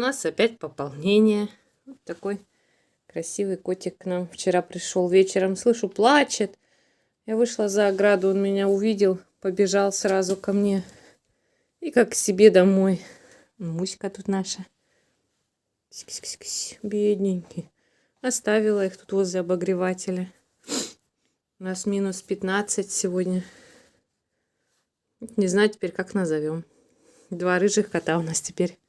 нас опять пополнение. Вот такой красивый котик к нам вчера пришел вечером. Слышу, плачет. Я вышла за ограду, он меня увидел, побежал сразу ко мне. И как к себе домой. Муська тут наша. Кись-кись-кись, бедненький. Оставила их тут возле обогревателя. У нас минус 15 сегодня. Не знаю теперь, как назовем. 2 рыжих кота у нас теперь.